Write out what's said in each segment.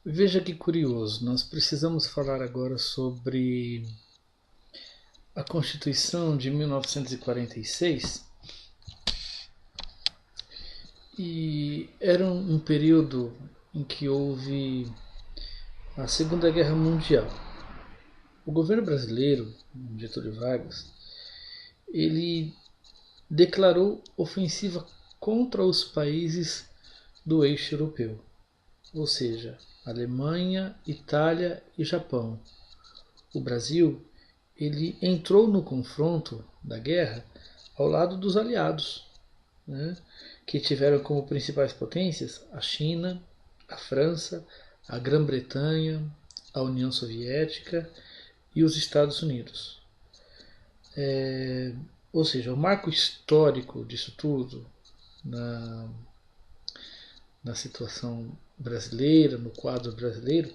Veja que curioso, nós precisamos falar agora sobre a Constituição de 1946 e era um período em que houve a Segunda Guerra Mundial. O governo brasileiro, Getúlio Vargas, ele declarou ofensiva contra os países do eixo europeu, ou seja, Alemanha, Itália e Japão. O Brasil ele entrou no confronto da guerra ao lado dos aliados, né, que tiveram como principais potências a China, a França, a Grã-Bretanha, a União Soviética e os Estados Unidos. Ou seja, o marco histórico disso tudo, na, na situação brasileira, no quadro brasileiro,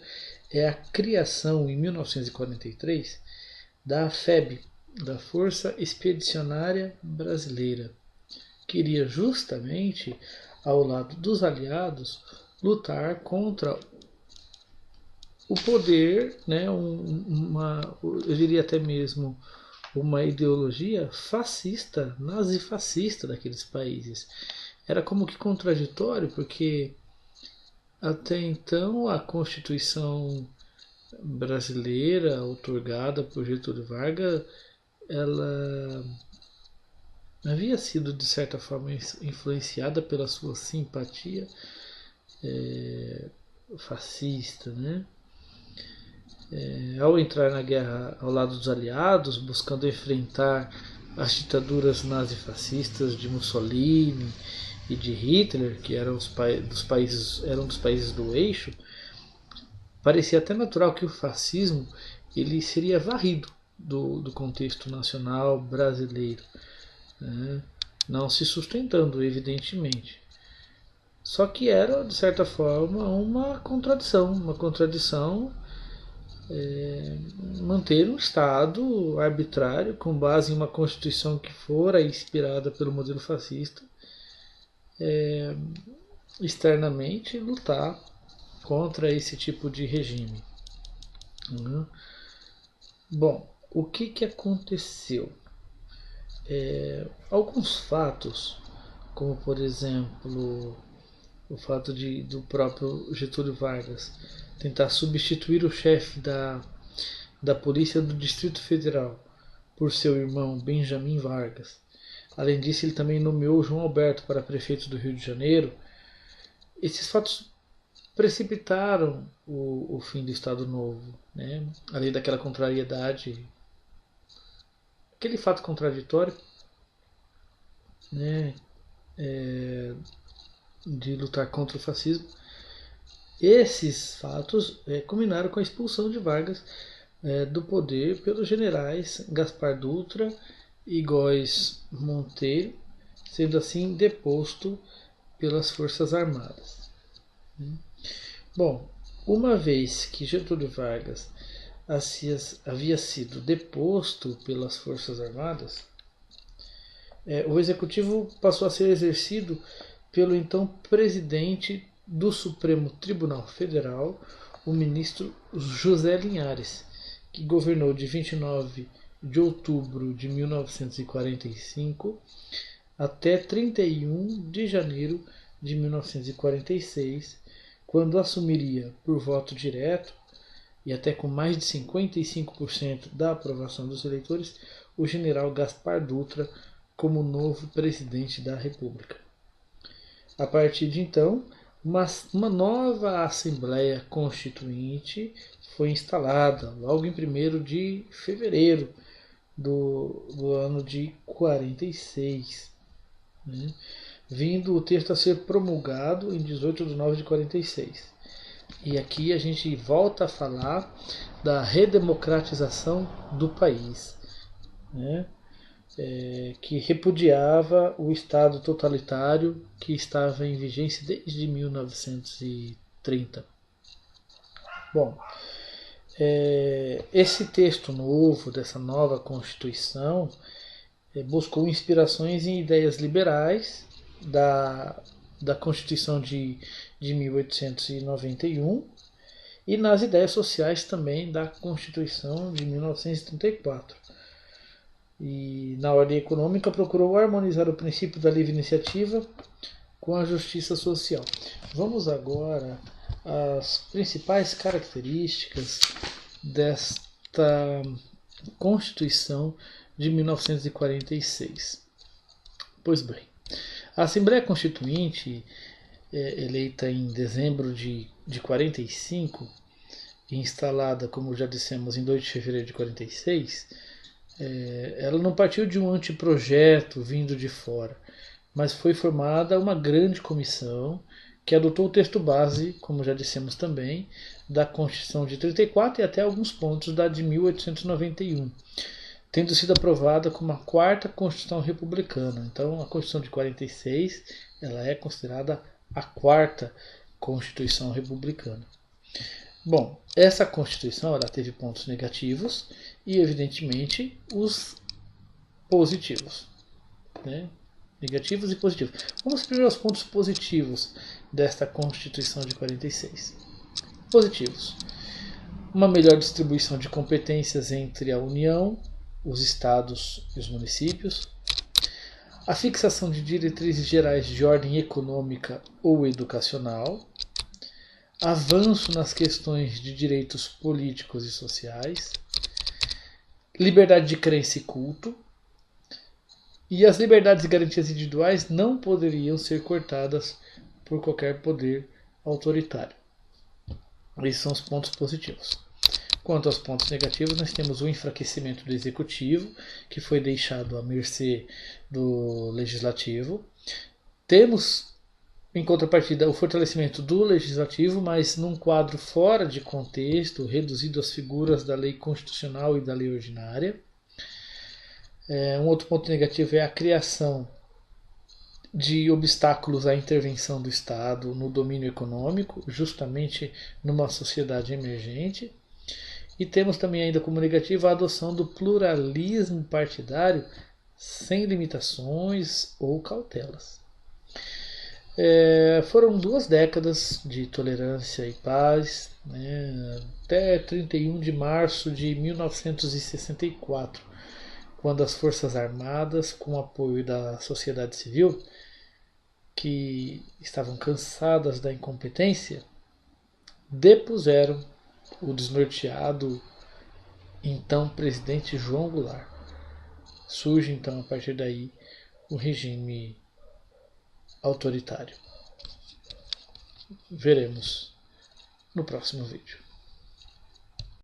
é a criação em 1943 da FEB, da Força Expedicionária Brasileira, que iria justamente, ao lado dos aliados, lutar contra o poder, né, eu diria até mesmo uma ideologia fascista, nazifascista daqueles países. Era como que contraditório, porque até então a Constituição brasileira, outorgada por Getúlio Vargas, ela havia sido de certa forma influenciada pela sua simpatia fascista, né? Ao entrar na guerra ao lado dos aliados, buscando enfrentar as ditaduras nazifascistas de Mussolini e de Hitler, que eram dos países do eixo, parecia até natural que o fascismo ele seria varrido do contexto nacional brasileiro, né? Não se sustentando, evidentemente. Só que era, de certa forma, uma contradição manter um Estado arbitrário com base em uma Constituição que fora inspirada pelo modelo fascista, externamente lutar contra esse tipo de regime. Uhum. Bom, o que aconteceu? Alguns fatos, como por exemplo o fato do próprio Getúlio Vargas tentar substituir o chefe da Polícia do Distrito Federal por seu irmão Benjamin Vargas. Além disso, ele também nomeou João Alberto para prefeito do Rio de Janeiro. Esses fatos precipitaram o fim do Estado Novo, né? Além daquela contrariedade, aquele fato contraditório, né? De lutar contra o fascismo. Esses fatos culminaram com a expulsão de Vargas do poder pelos generais Gaspar Dutra e Góes Monteiro, sendo assim deposto pelas Forças Armadas. Bom, uma vez que Getúlio Vargas havia sido deposto pelas Forças Armadas, o executivo passou a ser exercido pelo então presidente do Supremo Tribunal Federal, o ministro José Linhares, que governou de 29 de outubro de 1945 até 31 de janeiro de 1946, quando assumiria por voto direto e até com mais de 55% da aprovação dos eleitores o general Gaspar Dutra como novo presidente da República. A partir de então, uma nova Assembleia Constituinte foi instalada logo em 1º de fevereiro do ano de 46, né? Vindo o texto a ser promulgado em 18 de nove de 46. E aqui a gente volta a falar da redemocratização do país, né? Que repudiava o Estado totalitário que estava em vigência desde 1930. Bom, esse texto novo dessa nova Constituição buscou inspirações em ideias liberais da Constituição de 1891 e nas ideias sociais também da Constituição de 1934. E na ordem econômica procurou harmonizar o princípio da livre iniciativa com a justiça social. Vamos agora às principais características desta Constituição de 1946. Pois bem, a Assembleia Constituinte, eleita em dezembro de 45 e instalada, como já dissemos, em 2 de fevereiro de 46, ela não partiu de um anteprojeto vindo de fora, mas foi formada uma grande comissão que adotou o texto base, como já dissemos também, da Constituição de 34 e até alguns pontos da de 1891, tendo sido aprovada como a 4ª Constituição Republicana. Então, a Constituição de 46 ela é considerada a 4ª Constituição Republicana. Bom, essa Constituição ela teve pontos negativos e, evidentemente, os positivos, né? Negativos e positivos. Vamos primeiro aos pontos positivos desta Constituição de 46. Positivos: uma melhor distribuição de competências entre a União, os estados e os municípios, a fixação de diretrizes gerais de ordem econômica ou educacional, avanço nas questões de direitos políticos e sociais, liberdade de crença e culto, e as liberdades e garantias individuais não poderiam ser cortadas por qualquer poder autoritário. Esses são os pontos positivos. Quanto aos pontos negativos, nós temos o enfraquecimento do executivo, que foi deixado à mercê do legislativo. Temos, em contrapartida, o fortalecimento do legislativo, mas num quadro fora de contexto, reduzido às figuras da lei constitucional e da lei ordinária. Um outro ponto negativo é a criação de obstáculos à intervenção do Estado no domínio econômico, justamente numa sociedade emergente. E temos também ainda como negativo a adoção do pluralismo partidário sem limitações ou cautelas. Foram 2 décadas de tolerância e paz, né, até 31 de março de 1964, quando as Forças Armadas, com o apoio da sociedade civil, que estavam cansadas da incompetência, depuseram o desnorteado então presidente João Goulart. Surge então a partir daí o regime autoritário. Veremos no próximo vídeo.